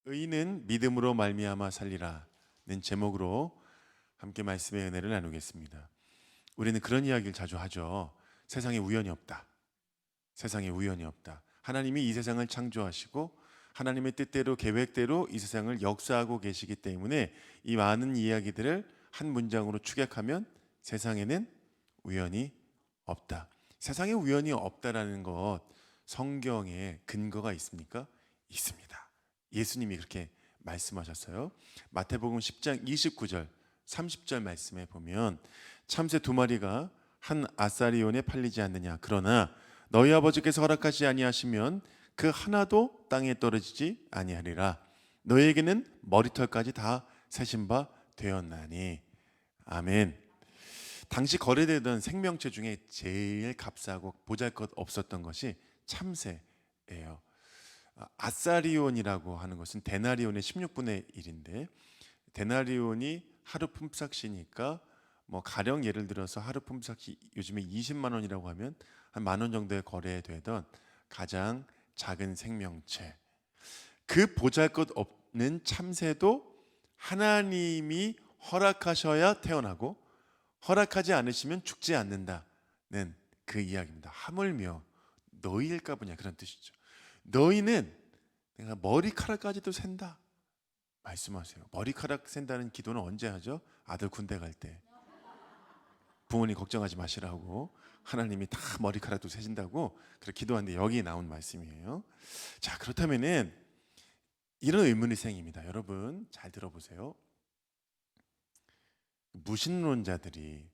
의인은 믿음으로 말미암아 살리라는 제목으로 함께 말씀의 은혜를 나누겠습니다. 우리는 그런 이야기를 자주 하죠. 세상에 우연이 없다. 세상에 우연이 없다. 하나님이 이 세상을 창조하시고 하나님의 뜻대로 계획대로 이 세상을 역사하고 계시기 때문에 이 많은 이야기들을 한 문장으로 축약하면 세상에는 우연이 없다. 세상에 우연이 없다라는 것 성경에 근거가 있습니까? 있습니다. 예수님이 그렇게 말씀하셨어요. 마태복음 10장 29절 30절 말씀에 보면 참새 두 마리가 한 아사리온에 팔리지 않느냐. 그러나 너희 아버지께서 허락하지 아니하시면 그 하나도 땅에 떨어지지 아니하리라. 너희에게는 머리털까지 다 세신 바 되었나니. 아멘. 당시 거래되던 생명체 중에 제일 값싸고 보잘것 없었던 것이 참새예요. 아사리온이라고 하는 것은 데나리온의 16분의 1인데 데나리온이 하루 품삯이니까 뭐 가령 예를 들어서 하루 품삯이 요즘에 20만 원이라고 하면 한 만 원 정도에 거래되던 가장 작은 생명체, 그 보잘것 없는 참새도 하나님이 허락하셔야 태어나고 허락하지 않으시면 죽지 않는다는 그 이야기입니다. 하물며 너희일까 보냐, 그런 뜻이죠. 너희는 내가 머리카락까지도 센다 말씀하세요. 머리카락 센다는 기도는 언제 하죠? 아들 군대 갈 때. 부모님 걱정하지 마시라고 하나님이 다 머리카락도 세신다고 그렇게 기도하는데 여기에 나온 말씀이에요. 자, 그렇다면은 이런 의문이 생깁니다. 여러분 잘 들어보세요. 무신론자들이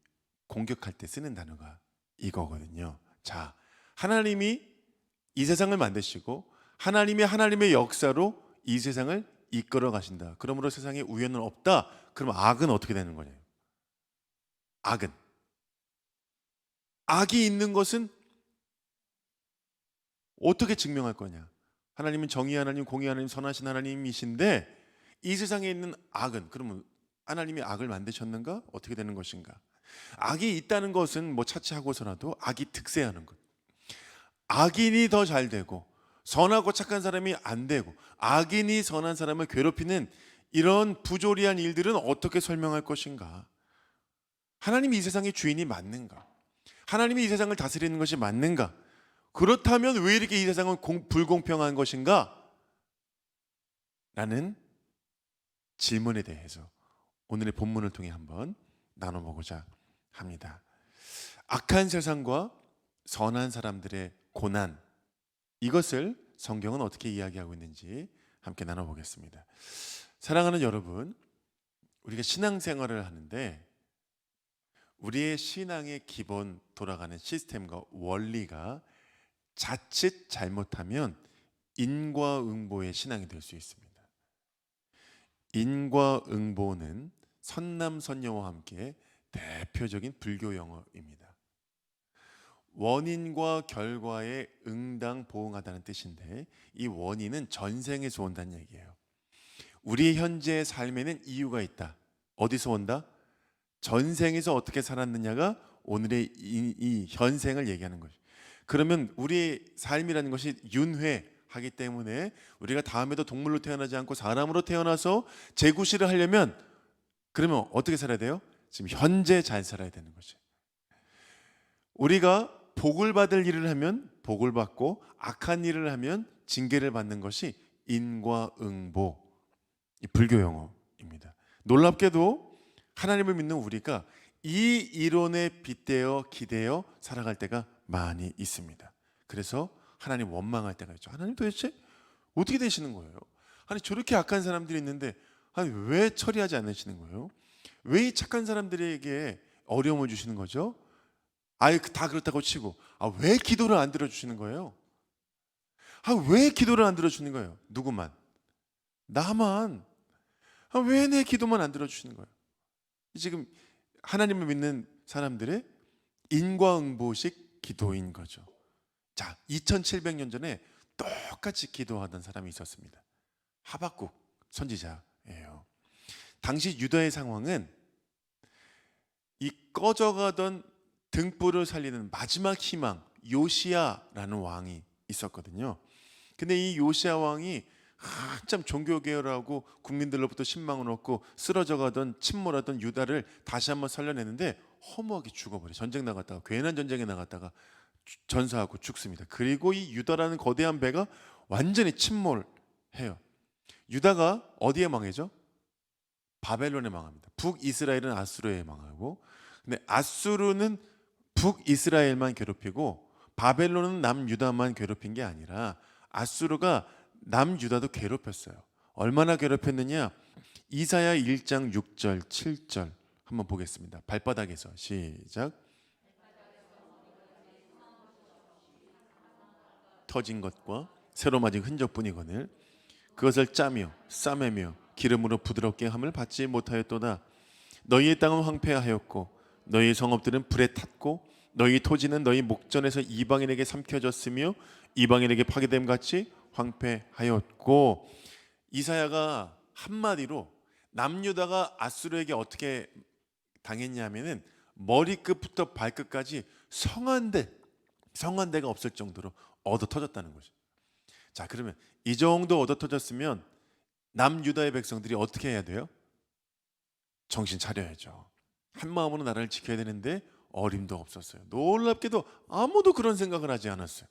공격할 때 쓰는 단어가 이거거든요. 자, 하나님이 이 세상을 만드시고 하나님의 역사로 이 세상을 이끌어 가신다. 그러므로 세상에 우연은 없다. 그럼 악은 어떻게 되는 거냐요? 악이 있는 것은 어떻게 증명할 거냐? 하나님은 정의 하나님, 공의 하나님, 선하신 하나님이신데 이 세상에 있는 악은, 그러면 하나님이 악을 만드셨는가? 어떻게 되는 것인가? 악이 있다는 것은 뭐 차치하고서라도 악이 득세하는 것. 악인이 더 잘 되고 선하고 착한 사람이 안 되고 악인이 선한 사람을 괴롭히는 이런 부조리한 일들은 어떻게 설명할 것인가? 하나님이 이 세상의 주인이 맞는가? 하나님이 이 세상을 다스리는 것이 맞는가? 그렇다면 왜 이렇게 이 세상은 불공평한 것인가? 라는 질문에 대해서 오늘의 본문을 통해 한번 나눠보고자 합니다. 악한 세상과 선한 사람들의 고난, 이것을 성경은 어떻게 이야기하고 있는지 함께 나눠보겠습니다. 사랑하는 여러분, 우리가 신앙생활을 하는데 우리의 신앙의 기본 돌아가는 시스템과 원리가 자칫 잘못하면 인과응보의 신앙이 될 수 있습니다. 인과응보는 선남선녀와 함께 대표적인 불교 용어입니다. 원인과 결과에 응당보응하다는 뜻인데 이 원인은 전생에서 온다는 얘기예요. 우리 현재의 삶에는 이유가 있다. 어디서 온다? 전생에서 어떻게 살았느냐가 오늘의 이 현생을 얘기하는 거죠. 그러면 우리의 삶이라는 것이 윤회하기 때문에 우리가 다음에도 동물로 태어나지 않고 사람으로 태어나서 재구실을 하려면 그러면 어떻게 살아야 돼요? 지금 현재 잘 살아야 되는 거죠. 우리가 복을 받을 일을 하면 복을 받고 악한 일을 하면 징계를 받는 것이 인과응보, 이 불교 용어입니다. 놀랍게도 하나님을 믿는 우리가 이 이론에 빗대어 기대어 살아갈 때가 많이 있습니다. 그래서 하나님 원망할 때가 있죠. 하나님 도대체 어떻게 되시는 거예요? 아니 저렇게 악한 사람들이 있는데 아니 왜 처리하지 않으시는 거예요? 왜 이 착한 사람들에게 어려움을 주시는 거죠? 아예 다 그렇다고 치고 왜 기도를 안 들어주시는 거예요? 왜 기도를 안 들어주는 거예요? 누구만? 나만? 왜 내 기도만 안 들어주시는 거예요? 지금 하나님을 믿는 사람들의 인과응보식 기도인 거죠. 자, 2700년 전에 똑같이 기도하던 사람이 있었습니다. 하박국 선지자예요. 당시 유다의 상황은 이 꺼져가던 등불을 살리는 마지막 희망 요시야라는 왕이 있었거든요. 근데 이 요시야 왕이 한참 종교개혁하고 국민들로부터 신망을 얻고 쓰러져가던 침몰하던 유다를 다시 한번 살려내는데 허무하게 죽어버려. 전쟁 나갔다가, 괜한 전쟁에 나갔다가 전사하고 죽습니다. 그리고 이 유다라는 거대한 배가 완전히 침몰해요. 유다가 어디에 망해죠? 바벨론에 망합니다. 북이스라엘은 아수르에 망하고, 근데 아수르는 북이스라엘만 괴롭히고 바벨론은 남유다만 괴롭힌 게 아니라 아수르가 남유다도 괴롭혔어요. 얼마나 괴롭혔느냐? 이사야 1장 6절 7절 한번 보겠습니다. 발바닥에서 시작. 터진 것과 새로 맞은 흔적뿐이거늘 그것을 짜며 싸매며 기름으로 부드럽게 함을 받지 못하였도다. 너희의 땅은 황폐하였고 너희의 성읍들은 불에 탔고 너희 토지는 너희 목전에서 이방인에게 삼켜졌으며 이방인에게 파괴됨 같이 황폐하였고. 이사야가 한마디로 남유다가 아수르에게 어떻게 당했냐면은 머리끝부터 발끝까지 성한 데가 없을 정도로 얻어 터졌다는 거죠. 자, 그러면 이 정도 얻어 터졌으면 남유다의 백성들이 어떻게 해야 돼요? 정신 차려야죠. 한 마음으로 나라를 지켜야 되는데 어림도 없었어요. 놀랍게도 아무도 그런 생각을 하지 않았어요.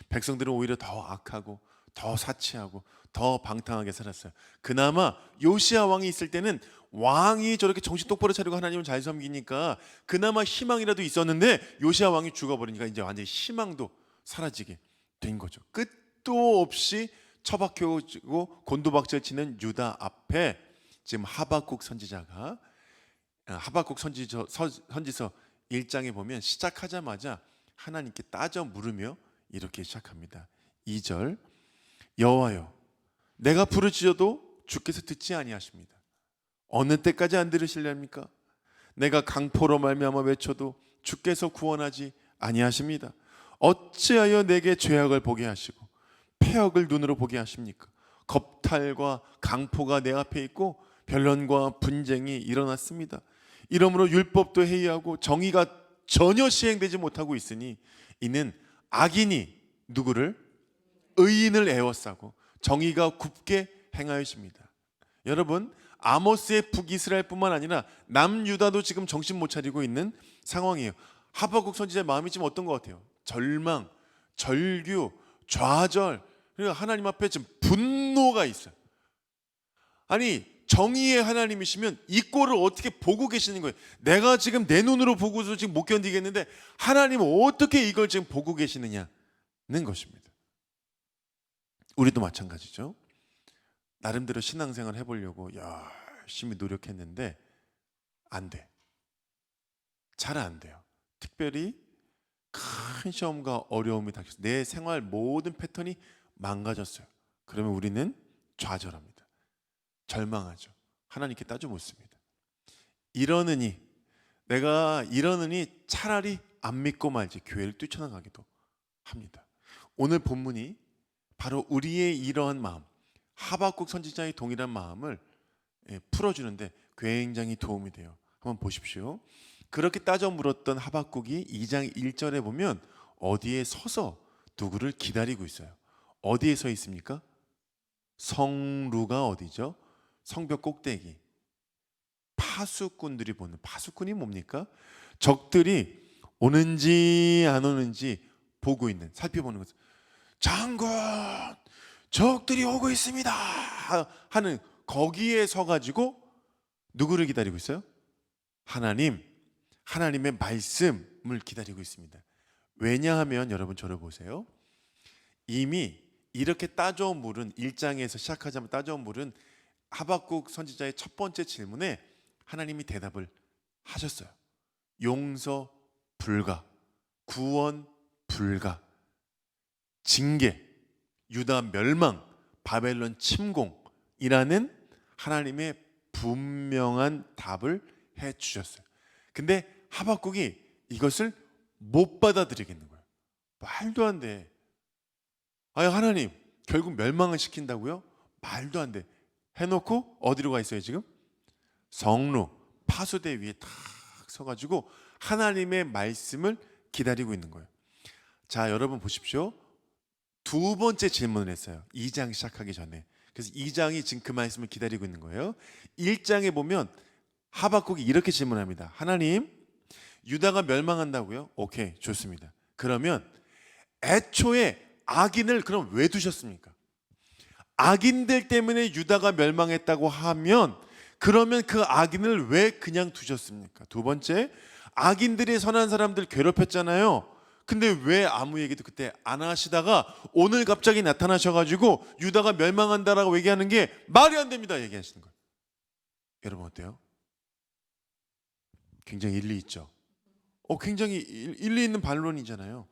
백성들은 오히려 더 악하고 더 사치하고 더 방탕하게 살았어요. 그나마 요시야 왕이 있을 때는 왕이 저렇게 정신 똑바로 차리고 하나님을 잘 섬기니까 그나마 희망이라도 있었는데 요시야 왕이 죽어버리니까 이제 완전히 희망도 사라지게 된 거죠. 끝도 없이 처박혀지고 곤두박질 치는 유다 앞에 지금 하박국 선지자가 하박국 선지서 1장에 보면 시작하자마자 하나님께 따져 물으며 이렇게 시작합니다. 2절 여호와여 내가 부르짖어도 주께서 듣지 아니하십니다. 어느 때까지 안 들으실렵니까? 내가 강포로 말미암아 외쳐도 주께서 구원하지 아니하십니다. 어찌하여 내게 죄악을 보게 하시고 폐역을 눈으로 보게 하십니까? 겁탈과 강포가 내 앞에 있고 변론과 분쟁이 일어났습니다. 이러므로 율법도 해이하고 정의가 전혀 시행되지 못하고 있으니 이는 악인이 누구를? 의인을 애워싸고 정의가 굽게 행하였습니다. 여러분, 아모스의 북이스라엘뿐만 아니라 남유다도 지금 정신 못 차리고 있는 상황이에요. 하박국 선지자의 마음이 지금 어떤 것 같아요? 절망, 절규, 좌절, 그리고 하나님 앞에 지금 분노가 있어요. 아니, 정의의 하나님이시면 이 꼴을 어떻게 보고 계시는 거예요? 내가 지금 내 눈으로 보고도 지금 못 견디겠는데 하나님은 어떻게 이걸 지금 보고 계시느냐는 것입니다. 우리도 마찬가지죠. 나름대로 신앙생활 해보려고 열심히 노력했는데 안 돼. 잘 안 돼요. 특별히 큰 시험과 어려움이 닥쳐서 내 생활 모든 패턴이 망가졌어요. 그러면 우리는 좌절합니다. 절망하죠. 하나님께 따져 묻습니다. 내가 이러느니 차라리 안 믿고 말지 교회를 뛰쳐나가기도 합니다. 오늘 본문이 바로 우리의 이러한 마음, 하박국 선지자의 동일한 마음을 풀어주는데 굉장히 도움이 돼요. 한번 보십시오. 그렇게 따져 물었던 하박국이 2장 1절에 보면 어디에 서서 누구를 기다리고 있어요. 어디에 서 있습니까? 성루가 어디죠? 성벽 꼭대기. 파수꾼들이 보는, 파수꾼이 뭡니까? 적들이 오는지 안 오는지 보고 있는, 살펴보는 거죠. 장군, 적들이 오고 있습니다 하는 거기에 서가지고 누구를 기다리고 있어요? 하나님의 말씀을 기다리고 있습니다. 왜냐하면 여러분 저를 보세요. 이미 이렇게 따져 물은 1장에서 시작하자면 따져 물은 하박국 선지자의 첫 번째 질문에 하나님이 대답을 하셨어요. 용서 불가, 구원 불가, 징계, 유다 멸망, 바벨론 침공이라는 하나님의 분명한 답을 해 주셨어요. 근데 하박국이 이것을 못 받아들이겠는 거예요. 말도 안 돼. 하나님 결국 멸망을 시킨다고요? 말도 안 돼. 해놓고 어디로 가 있어요 지금? 성루, 파수대 위에 탁 서가지고 하나님의 말씀을 기다리고 있는 거예요. 자, 여러분 보십시오. 두 번째 질문을 했어요. 2장 시작하기 전에. 그래서 2장이 지금 그 말씀을 기다리고 있는 거예요. 1장에 보면 하박국이 이렇게 질문합니다. 하나님, 유다가 멸망한다고요? 오케이, 좋습니다. 그러면 애초에 악인을 그럼 왜 두셨습니까? 악인들 때문에 유다가 멸망했다고 하면 그러면 그 악인을 왜 그냥 두셨습니까? 두 번째, 악인들이 선한 사람들 괴롭혔잖아요. 근데 왜 아무 얘기도 그때 안 하시다가 오늘 갑자기 나타나셔가지고 유다가 멸망한다라고 얘기하는 게 말이 안 됩니다 얘기하시는 거예요. 여러분 어때요? 굉장히 일리 있죠. 굉장히 일리 있는 반론이잖아요.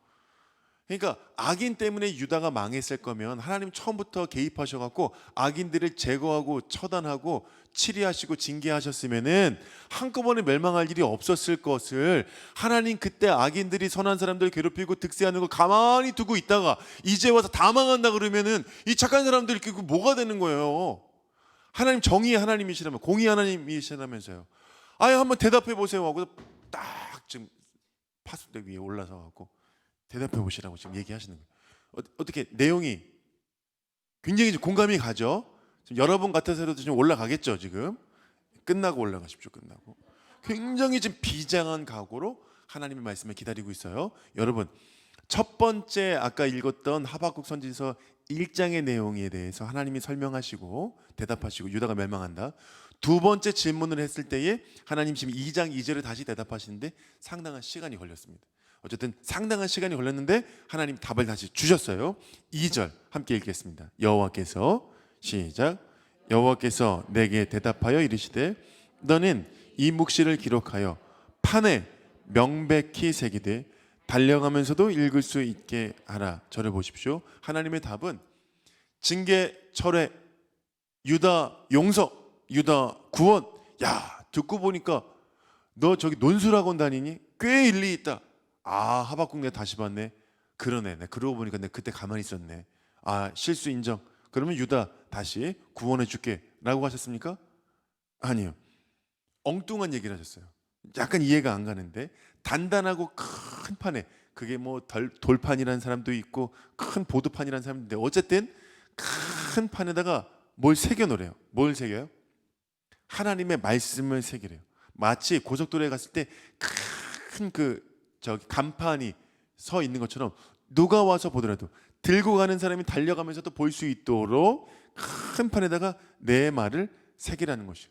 그러니까 악인 때문에 유다가 망했을 거면 하나님 처음부터 개입하셔갖고 악인들을 제거하고 처단하고 치리하시고 징계하셨으면은 한꺼번에 멸망할 일이 없었을 것을 하나님 그때 악인들이 선한 사람들 괴롭히고 득세하는 걸 가만히 두고 있다가 이제 와서 다 망한다 그러면은 이 착한 사람들이 뭐가 되는 거예요? 하나님 정의의 하나님이시라면 공의 하나님이시라면서요. 아예 한번 대답해 보세요 하고 딱 지금 파수대 위에 올라서 갖고 대답해 보시라고 지금 얘기하시는 거예요. 어떻게 내용이 굉장히 공감이 가죠. 지금 여러분 같아서라도 지금 올라가겠죠. 지금 끝나고 올라가십시오. 끝나고 굉장히 지금 비장한 각오로 하나님의 말씀을 기다리고 있어요. 여러분 첫 번째 아까 읽었던 하박국 선지서 1장의 내용에 대해서 하나님이 설명하시고 대답하시고 유다가 멸망한다. 두 번째 질문을 했을 때에 하나님 지금 2장 2절을 다시 대답하시는데 상당한 시간이 걸렸습니다. 어쨌든 상당한 시간이 걸렸는데 하나님 답을 다시 주셨어요. 2절 함께 읽겠습니다. 여호와께서 시작. 여호와께서 내게 대답하여 이르시되 너는 이 묵시를 기록하여 판에 명백히 새기되 달려가면서도 읽을 수 있게 하라. 저를 보십시오. 하나님의 답은 징계 철회, 유다 용서, 유다 구원. 야, 듣고 보니까 너 저기 논술학원 다니니? 꽤 일리 있다. 하박국 내가 다시 봤네. 그러네. 내가 그러고 보니까 내가 그때 가만히 있었네. 실수 인정. 그러면 유다 다시 구원해 줄게 라고 하셨습니까? 아니요. 엉뚱한 얘기를 하셨어요. 약간 이해가 안 가는데 단단하고 큰 판에 그게 뭐 돌판이라는 사람도 있고 큰 보드판이라는 사람도 있는데 어쨌든 큰 판에다가 뭘 새겨 놓으래요. 뭘 새겨요? 하나님의 말씀을 새기래요. 마치 고속도로에 갔을 때 큰 저기 간판이 서 있는 것처럼 누가 와서 보더라도 들고 가는 사람이 달려가면서도 볼 수 있도록 큰 판에다가 내 말을 새기라는 것이요.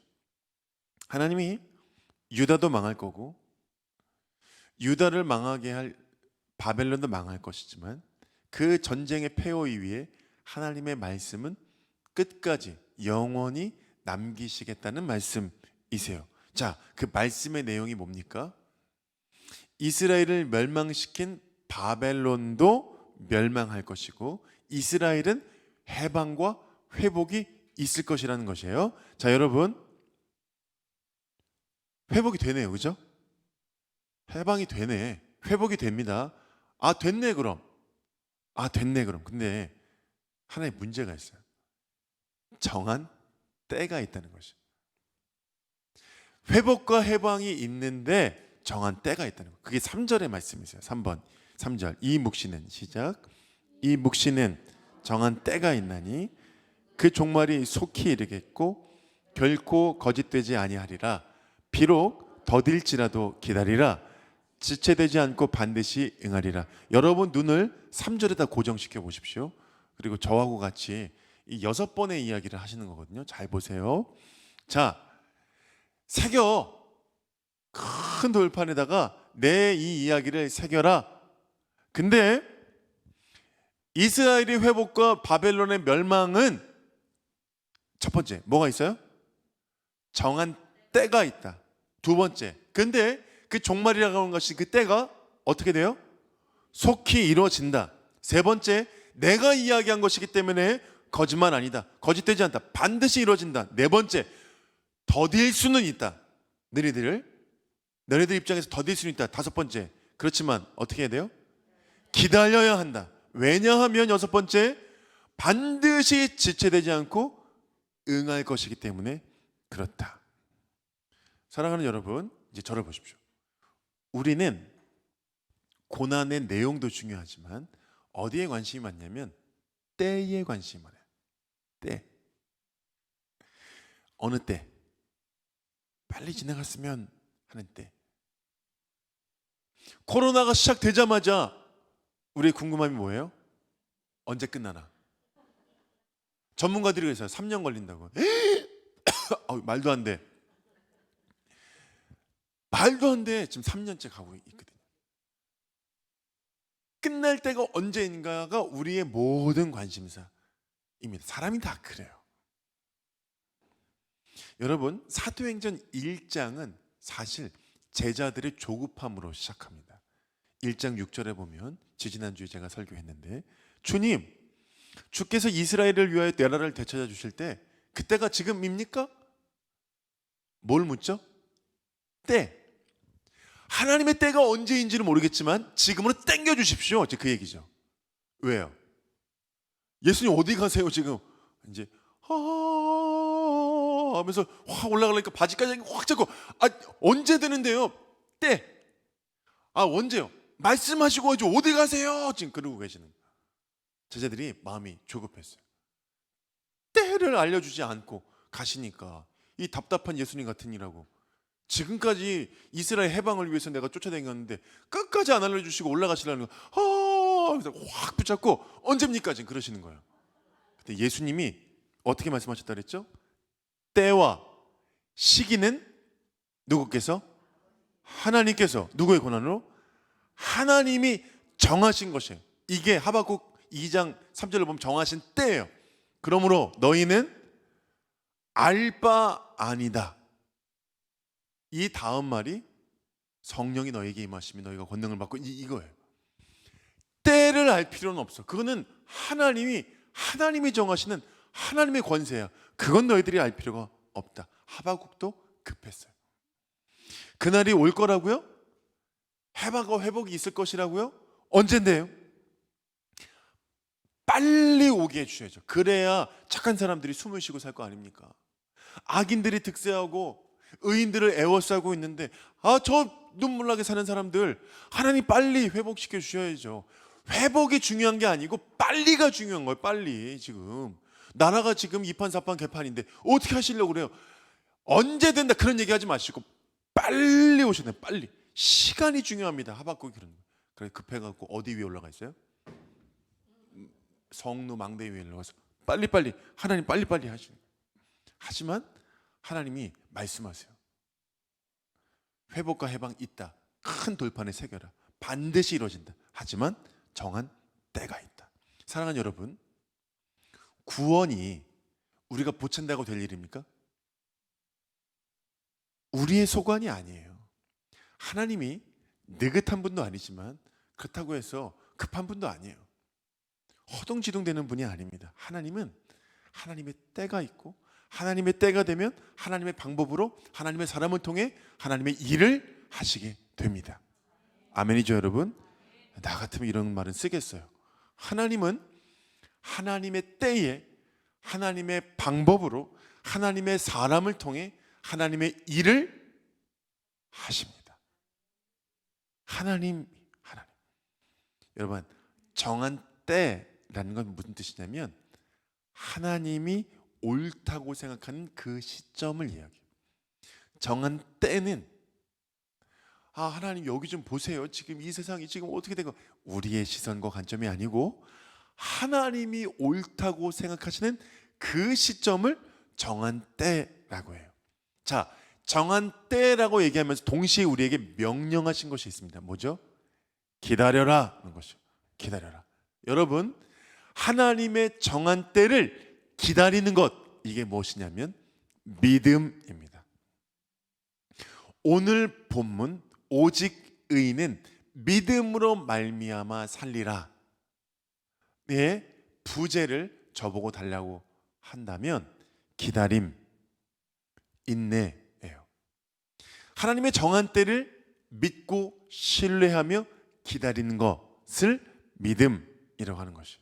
하나님이 유다도 망할 거고 유다를 망하게 할 바벨론도 망할 것이지만 그 전쟁의 폐허 이후에 하나님의 말씀은 끝까지 영원히 남기시겠다는 말씀이세요. 자, 그 말씀의 내용이 뭡니까? 이스라엘을 멸망시킨 바벨론도 멸망할 것이고 이스라엘은 해방과 회복이 있을 것이라는 것이에요. 자, 여러분 회복이 되네요. 그죠? 해방이 되네. 회복이 됩니다. 됐네 그럼. 됐네 그럼. 근데 하나의 문제가 있어요. 정한 때가 있다는 것이. 회복과 해방이 있는데 정한 때가 있다는 거. 그게 3절의 말씀이세요. 3번. 3절. 이 묵시는 시작. 이 묵시는 정한 때가 있나니 그 종말이 속히 이르겠고 결코 거짓되지 아니하리라. 비록 더딜지라도 기다리라. 지체되지 않고 반드시 응하리라. 여러분 눈을 3절에다 고정시켜 보십시오. 그리고 저하고 같이 이 6번의 이야기를 하시는 거거든요. 잘 보세요. 자, 새겨. 큰 돌판에다가 내 이 이야기를 새겨라. 근데 이스라엘의 회복과 바벨론의 멸망은 첫 번째 뭐가 있어요? 정한 때가 있다. 두 번째, 근데 그 종말이라고 하는 것이 그 때가 어떻게 돼요? 속히 이루어진다. 세 번째, 내가 이야기한 것이기 때문에 거짓말 아니다. 거짓되지 않다. 반드시 이루어진다. 네 번째, 더딜 수는 있다. 너희들 입장에서 더딜 수는 있다. 다섯 번째, 그렇지만 어떻게 해야 돼요? 기다려야 한다. 왜냐하면 여섯 번째, 반드시 지체되지 않고 응할 것이기 때문에 그렇다. 사랑하는 여러분, 이제 저를 보십시오. 우리는 고난의 내용도 중요하지만 어디에 관심이 많냐면 때에 관심을 해요. 때. 어느 때? 빨리 지나갔으면 하는 때. 코로나가 시작되자마자 우리의 궁금함이 뭐예요? 언제 끝나나? 전문가들이 그래서 3년 걸린다고. 말도 안 돼. 말도 안 돼. 지금 3년째 가고 있거든요. 끝날 때가 언제인가가 우리의 모든 관심사입니다. 사람이 다 그래요. 여러분, 사도행전 1장은 사실 제자들의 조급함으로 시작합니다. 1장 6절에 보면 지지난주에 제가 설교했는데, 주님, 주께서 이스라엘을 위하여 나라를 되찾아 주실 때 그때가 지금입니까? 뭘 묻죠? 때. 하나님의 때가 언제인지는 모르겠지만 지금으로 땡겨 주십시오. 그 얘기죠. 왜요? 예수님 어디 가세요 지금? 이제 하면서 확 올라가려니까 바지까지 확 잡고, 언제 되는데요? 때. 언제요? 말씀하시고 하죠. 어디 가세요? 지금 그러고 계시는 거예요. 제자들이 마음이 조급했어요. 때를 알려주지 않고 가시니까 이 답답한 예수님 같으니라고. 지금까지 이스라엘 해방을 위해서 내가 쫓아다녔는데 끝까지 안 알려주시고 올라가시라는 거. 그래서 확 붙잡고 언제입니까? 지금 그러시는 거예요. 근데 예수님이 어떻게 말씀하셨다 그랬죠? 때와 시기는 누구께서? 하나님께서. 누구의 권한으로? 하나님이 정하신 것이에요. 이게 하박국 2장 3절을 보면 정하신 때예요. 그러므로 너희는 알 바 아니다. 이 다음 말이 성령이 너에게 임하시면 너희가 권능을 받고, 이거예요. 때를 알 필요는 없어. 그거는 하나님이 정하시는 하나님의 권세야. 그건 너희들이 알 필요가 없다. 하박국도 급했어요. 그날이 올 거라고요? 회복이 있을 것이라고요? 언젠데요? 빨리 오게 해주셔야죠. 그래야 착한 사람들이 숨을 쉬고 살 거 아닙니까? 악인들이 득세하고 의인들을 애워싸고 있는데, 저 눈물나게 사는 사람들 하나님 빨리 회복시켜 주셔야죠. 회복이 중요한 게 아니고 빨리가 중요한 거예요. 빨리. 지금 나라가 지금 이판사판 개판인데 어떻게 하시려고 그래요? 언제 된다 그런 얘기 하지 마시고 빨리 오셔야 돼요. 빨리. 시간이 중요합니다. 하박국이 그런 거예요. 그래 급해갖고 어디 위에 올라가 있어요? 성루 망대 위에 올라가서 빨리빨리 하나님 빨리빨리 하시는 거예요. 하지만 하나님이 말씀하세요. 회복과 해방 있다. 큰 돌판에 새겨라. 반드시 이루어진다. 하지만 정한 때가 있다. 사랑하는 여러분, 구원이 우리가 보챈다고 될 일입니까? 우리의 소관이 아니에요. 하나님이 느긋한 분도 아니지만 그렇다고 해서 급한 분도 아니에요. 허둥지둥되는 분이 아닙니다. 하나님은 하나님의 때가 있고, 하나님의 때가 되면 하나님의 방법으로 하나님의 사람을 통해 하나님의 일을 하시게 됩니다. 아멘이죠 여러분? 나 같으면 이런 말은 쓰겠어요. 하나님은 하나님의 때에 하나님의 방법으로 하나님의 사람을 통해 하나님의 일을 하십니다. 하나님. 여러분, 정한 때라는 건 무슨 뜻이냐면 하나님이 옳다고 생각하는 그 시점을 이야기해요. 정한 때는 하나님 여기 좀 보세요. 지금 이 세상이 지금 어떻게 되고, 우리의 시선과 관점이 아니고 하나님이 옳다고 생각하시는 그 시점을 정한 때라고 해요. 자, 정한 때라고 얘기하면서 동시에 우리에게 명령하신 것이 있습니다. 뭐죠? 기다려라 하는 것이죠. 기다려라. 여러분, 하나님의 정한 때를 기다리는 것, 이게 무엇이냐면 믿음입니다. 오늘 본문 오직 의인은 믿음으로 말미암아 살리라. 네, 부제를 저보고 달라고 한다면 기다림, 인내예요. 하나님의 정한 때를 믿고 신뢰하며 기다리는 것을 믿음이라고 하는 것이에요.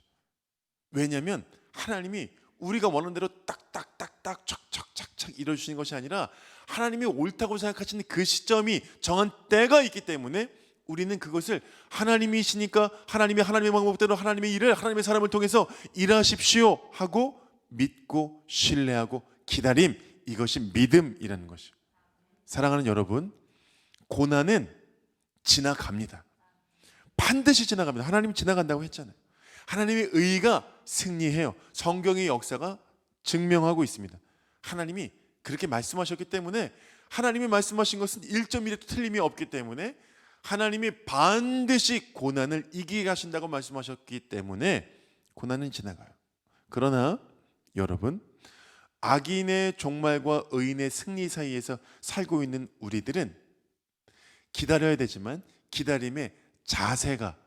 왜냐하면 하나님이 우리가 원하는 대로 딱딱딱딱 척척착착 이루어주시는 것이 아니라 하나님이 옳다고 생각하시는 그 시점이 정한 때가 있기 때문에 우리는 그것을 하나님이시니까 하나님의 방법대로 하나님의 일을 하나님의 사람을 통해서 일하십시오 하고 믿고 신뢰하고 기다림, 이것이 믿음이라는 것이죠. 사랑하는 여러분, 고난은 지나갑니다. 반드시 지나갑니다. 하나님이 지나간다고 했잖아요. 하나님의 의가 승리해요. 성경의 역사가 증명하고 있습니다. 하나님이 그렇게 말씀하셨기 때문에, 하나님이 말씀하신 것은 1.1도 틀림이 없기 때문에, 하나님이 반드시 고난을 이기게 하신다고 말씀하셨기 때문에 고난은 지나가요. 그러나 여러분, 악인의 종말과 의인의 승리 사이에서 살고 있는 우리들은 기다려야 되지만 기다림의 자세가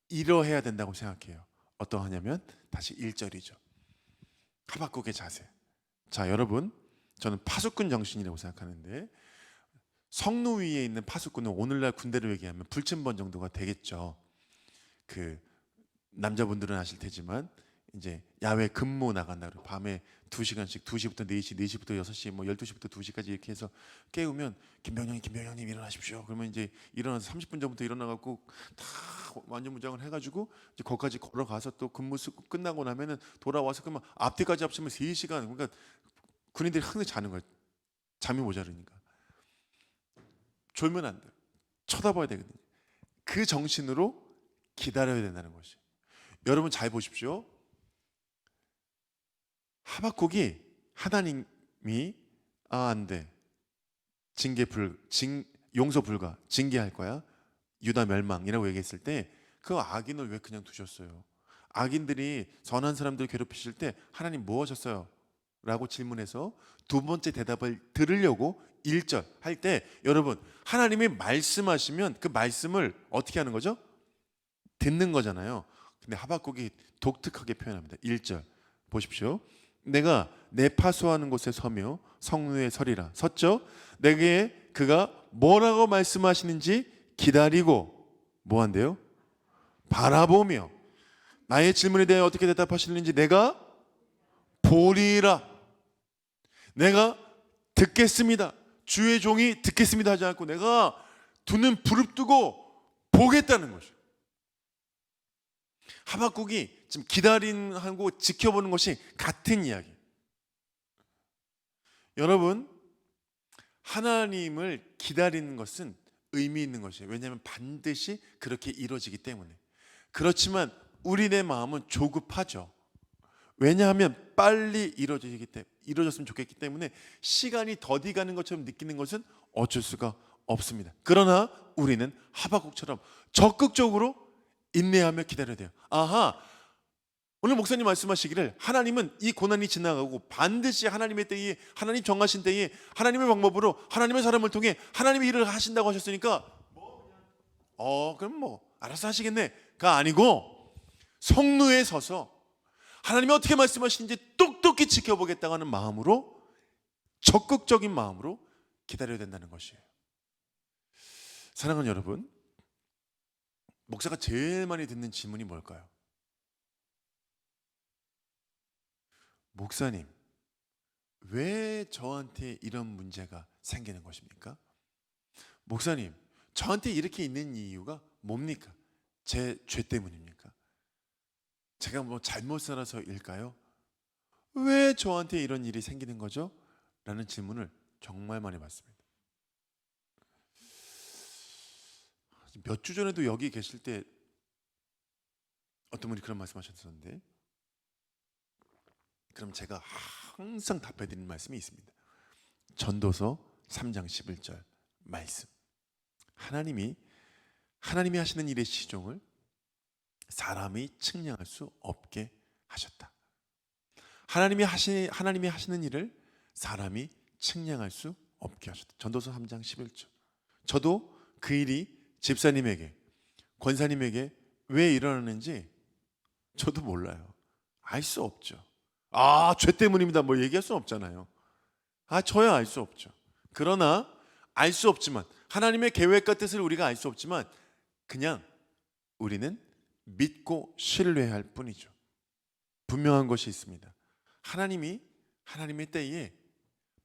이러해야 된다고 생각해요. 어떠하냐면 다시 1절이죠. 하박국의 자세. 자, 여러분, 저는 파수꾼 정신이라고 생각하는데, 성로 위에 있는 파수꾼은 오늘날 군대로 얘기하면 불침번 정도가 되겠죠. 그 남자분들은 아실 테지만 이제 야외 근무 나간다 그러고 밤에 2시간씩 2시부터 4시, 4시부터 6시, 뭐 12시부터 2시까지 이렇게 해서 깨우면 김병영님 일어나십시오. 그러면 이제 일어나서 30분 전부터 일어나갖고 다 완전 무장을 해가지고 이제 거기까지 걸어가서 또 근무 끝나고 나면은 돌아와서 그러면 앞뒤까지 합치면 3시간. 그러니까 군인들이 항상 자는 거예요. 잠이 모자르니까. 졸면 안 돼요. 쳐다봐야 되거든요. 그 정신으로 기다려야 된다는 것이. 여러분 잘 보십시오. 하박국이 하나님이 안 돼. 용서 불가. 징계할 거야. 유다 멸망이라고 얘기했을 때 그 악인을 왜 그냥 두셨어요? 악인들이 선한 사람들을 괴롭히실 때 하나님 뭐 하셨어요? 라고 질문해서 두 번째 대답을 들으려고 1절 할 때, 여러분, 하나님이 말씀하시면 그 말씀을 어떻게 하는 거죠? 듣는 거잖아요. 근데 하박국이 독특하게 표현합니다. 1절 보십시오. 내가 내 파수하는 곳에 서며 성루에 서리라. 섰죠? 내게 그가 뭐라고 말씀하시는지 기다리고 뭐 한대요? 바라보며 나의 질문에 대해 어떻게 대답하시는지 내가 보리라. 내가 듣겠습니다. 주의 종이 듣겠습니다 하지 않고 내가 두 눈 부릅뜨고 보겠다는 거죠. 하박국이 지금 기다림하고 지켜보는 것이 같은 이야기. 여러분, 하나님을 기다리는 것은 의미 있는 것이에요. 왜냐하면 반드시 그렇게 이루어지기 때문에. 그렇지만 우리의 마음은 조급하죠. 왜냐하면 빨리 이루어졌으면 좋겠기 때문에 시간이 더디 가는 것처럼 느끼는 것은 어쩔 수가 없습니다. 그러나 우리는 하박국처럼 적극적으로 인내하며 기다려야 돼요. 아하, 오늘 목사님 말씀하시기를 하나님은 이 고난이 지나가고 반드시 하나님의 때에, 하나님 정하신 때에 하나님의 방법으로 하나님의 사람을 통해 하나님의 일을 하신다고 하셨으니까 그럼 뭐 알아서 하시겠네가 아니고, 성루에 서서 하나님이 어떻게 말씀하시는지 똑똑히 지켜보겠다고 하는 마음으로, 적극적인 마음으로 기다려야 된다는 것이에요. 사랑하는 여러분, 목사가 제일 많이 듣는 질문이 뭘까요? 목사님, 왜 저한테 이런 문제가 생기는 것입니까? 목사님, 저한테 이렇게 있는 이유가 뭡니까? 제 죄 때문입니까? 제가 뭐 잘못 살아서일까요? 왜 저한테 이런 일이 생기는 거죠? 라는 질문을 정말 많이 받습니다. 몇 주 전에도 여기 계실 때 어떤 분이 그런 말씀하셨었는데, 그럼 제가 항상 답해드리는 말씀이 있습니다. 전도서 3장 11절 말씀. 하나님이 하시는 일의 시종을 사람이 측량할 수 없게 하셨다. 하나님이 하시는 일을 사람이 측량할 수 없게 하셨다. 전도서 3장 11절. 저도 그 일이 집사님에게, 권사님에게 왜 일어나는지 저도 몰라요. 알 수 없죠. 죄 때문입니다. 뭐 얘기할 수 없잖아요. 저야 알 수 없죠. 그러나 알 수 없지만, 하나님의 계획과 뜻을 우리가 알 수 없지만 그냥 우리는 믿고 신뢰할 뿐이죠. 분명한 것이 있습니다. 하나님의 때에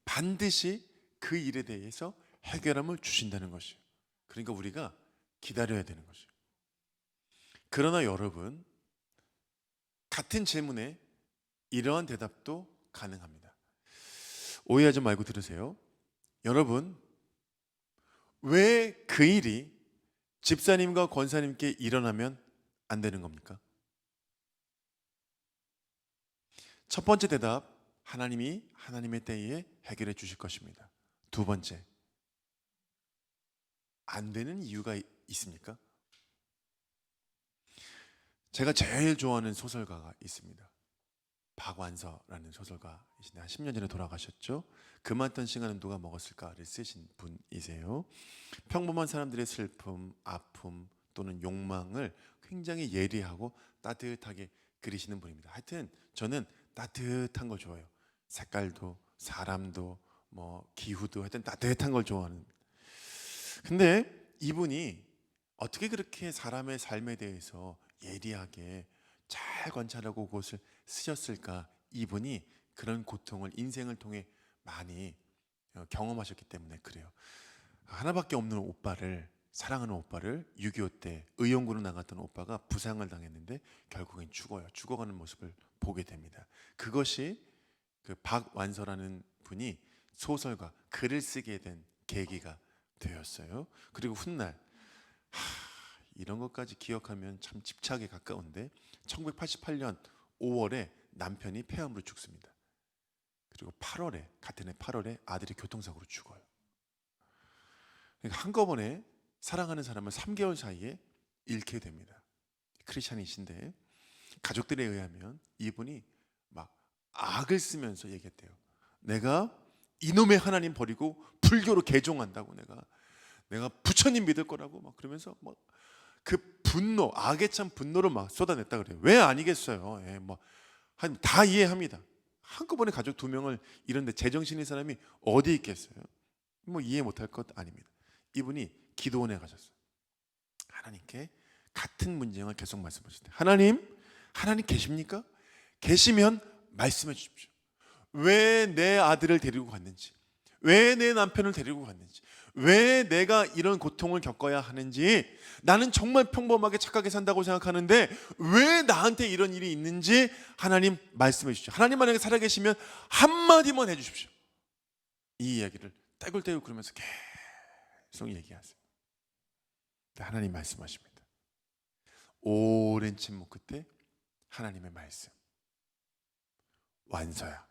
반드시 그 일에 대해서 해결함을 주신다는 것이에요. 그러니까 우리가 기다려야 되는 거죠. 그러나 여러분, 같은 질문에 이러한 대답도 가능합니다. 오해하지 말고 들으세요. 여러분, 왜 그 일이 집사님과 권사님께 일어나면 안 되는 겁니까? 첫 번째 대답, 하나님이 하나님의 때에 해결해 주실 것입니다. 두 번째, 안 되는 이유가 있습니까? 제가 제일 좋아하는 소설가가 있습니다. 박완서라는 소설가이신데 한 10년 전에 돌아가셨죠. 그만던 시간은 누가 먹었을까를 쓰신 분이세요. 평범한 사람들의 슬픔, 아픔 또는 욕망을 굉장히 예리하고 따뜻하게 그리시는 분입니다. 하여튼 저는 따뜻한 걸 좋아해요. 색깔도 사람도 뭐 기후도 하여튼 따뜻한 걸 좋아하는. 근데 이분이 어떻게 그렇게 사람의 삶에 대해서 예리하게 잘 관찰하고 그것을 쓰셨을까? 이분이 그런 고통을 인생을 통해 많이 경험하셨기 때문에 그래요. 하나밖에 없는 오빠를, 사랑하는 오빠를 6.25 때 의용구로 나갔던 오빠가 부상을 당했는데 결국엔 죽어요. 죽어가는 모습을 보게 됩니다. 그것이 그 박완서라는 분이 소설가, 글을 쓰게 된 계기가 되었어요. 그리고 훗날 이런 것까지 기억하면 참 집착에 가까운데 1988년 5월에 남편이 폐암으로 죽습니다. 그리고 8월에, 같은 해 8월에 아들이 교통사고로 죽어요. 그러니까 한꺼번에 사랑하는 사람을 3개월 사이에 잃게 됩니다. 크리스찬이신데 가족들에 의하면 이분이 막 악을 쓰면서 얘기했대요. 내가 이놈의 하나님 버리고 불교로 개종한다고, 내가 부처님 믿을 거라고 막 그러면서 막 그 분노, 악에 찬 분노를 막 쏟아냈다 그래요. 왜 아니겠어요? 예, 뭐 다 이해합니다. 한꺼번에 가족 2명을 이런데 제정신인 사람이 어디 있겠어요? 뭐 이해 못할 것 아닙니다. 이분이 기도원에 가셨어요. 하나님께 같은 문제를 계속 말씀하셨대요. 하나님 계십니까? 계시면 말씀해 주십시오. 왜 내 아들을 데리고 갔는지, 왜 내 남편을 데리고 갔는지, 왜 내가 이런 고통을 겪어야 하는지, 나는 정말 평범하게 착하게 산다고 생각하는데 왜 나한테 이런 일이 있는지 하나님 말씀해 주십시오. 하나님 만약에 살아계시면 한마디만 해주십시오. 이 이야기를 떼굴떼굴 그러면서 계속 얘기하세요. 하나님 말씀하십니다. 오랜 침묵 끝에 하나님의 말씀, 완서야,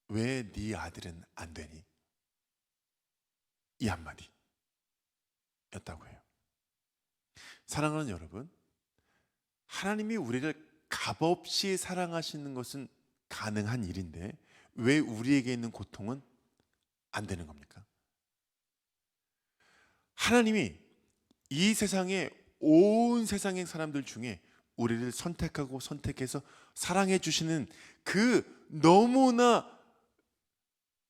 왜 네 아들은 안 되니? 이 한마디 였다고 해요. 사랑하는 여러분, 하나님이 우리를 값없이 사랑하시는 것은 가능한 일인데 왜 우리에게 있는 고통은 안 되는 겁니까? 하나님이 이 세상에, 온 세상의 사람들 중에 우리를 선택하고 선택해서 사랑해 주시는 그 너무나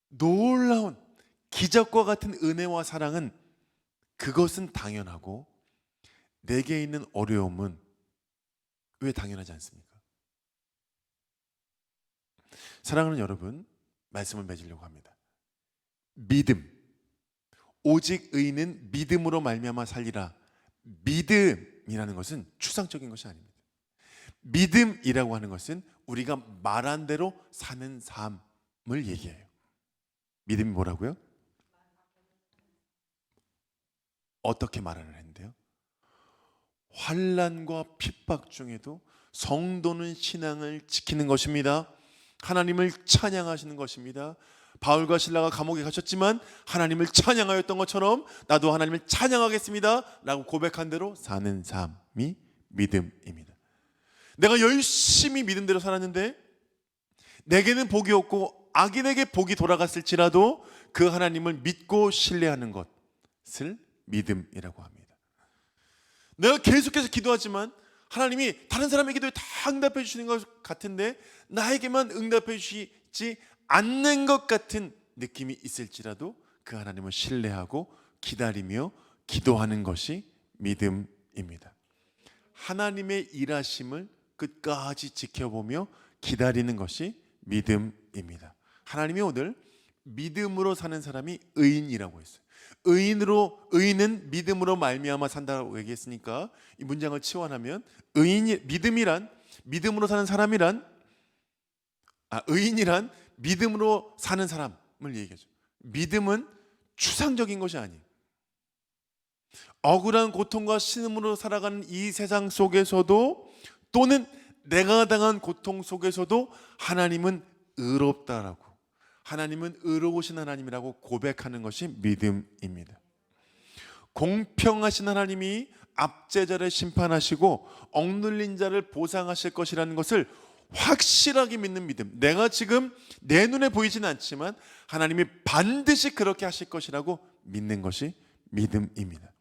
놀라운 기적과 같은 은혜와 사랑은, 그것은 당연하고 내게 있는 어려움은 왜 당연하지 않습니까? 사랑하는 여러분, 말씀을 맺으려고 합니다. 믿음, 오직 의인은 믿음으로 말미암아 살리라. 믿음이라는 것은 추상적인 것이 아닙니다. 믿음이라고 하는 것은 우리가 말한 대로 사는 삶을 얘기해요. 믿음이 뭐라고요? 어떻게 말하는 했는데요? 환난과 핍박 중에도 성도는 신앙을 지키는 것입니다. 하나님을 찬양하시는 것입니다. 바울과 실라가 감옥에 갇혔지만 하나님을 찬양하였던 것처럼 나도 하나님을 찬양하겠습니다 라고 고백한 대로 사는 삶이 믿음입니다. 내가 열심히 믿음대로 살았는데 내게는 복이 없고 악인에게 복이 돌아갔을지라도 그 하나님을 믿고 신뢰하는 것을 믿음이라고 합니다. 내가 계속해서 기도하지만 하나님이 다른 사람의 기도에 다 응답해 주시는 것 같은데 나에게만 응답해 주시지 않는 것 같은 느낌이 있을지라도 그 하나님을 신뢰하고 기다리며 기도하는 것이 믿음입니다. 하나님의 일하심을 끝까지 지켜보며 기다리는 것이 믿음입니다. 하나님이 오늘 믿음으로 사는 사람이 의인이라고 했어요. 의인은 믿음으로 말미암아 산다고 얘기했으니까 이 문장을 치환하면 믿음으로 사는 사람이란 의인이란 믿음으로 사는 사람을 얘기하죠. 믿음은 추상적인 것이 아니에요. 억울한 고통과 신음으로 살아가는 이 세상 속에서도 또는 내가 당한 고통 속에서도 하나님은 의롭다라고, 하나님은 의로우신 하나님이라고 고백하는 것이 믿음입니다. 공평하신 하나님이 압제자를 심판하시고 억눌린 자를 보상하실 것이라는 것을 확실하게 믿는 믿음. 내가 지금 내 눈에 보이지는 않지만 하나님이 반드시 그렇게 하실 것이라고 믿는 것이 믿음입니다.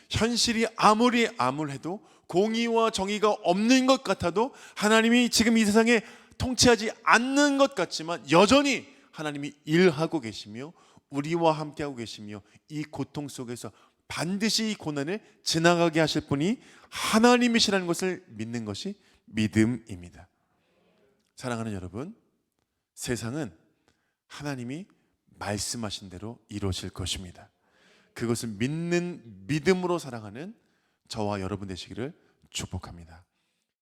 현실이 아무리 암울해도, 공의와 정의가 없는 것 같아도, 하나님이 지금 이 세상에 통치하지 않는 것 같지만 여전히 하나님이 일하고 계시며 우리와 함께하고 계시며 이 고통 속에서 반드시 이 고난을 지나가게 하실 분이 하나님이시라는 것을 믿는 것이 믿음입니다. 사랑하는 여러분, 세상은 하나님이 말씀하신 대로 이루어질 것입니다. 그것을 믿는 믿음으로 살아가는 저와 여러분 되시기를 축복합니다.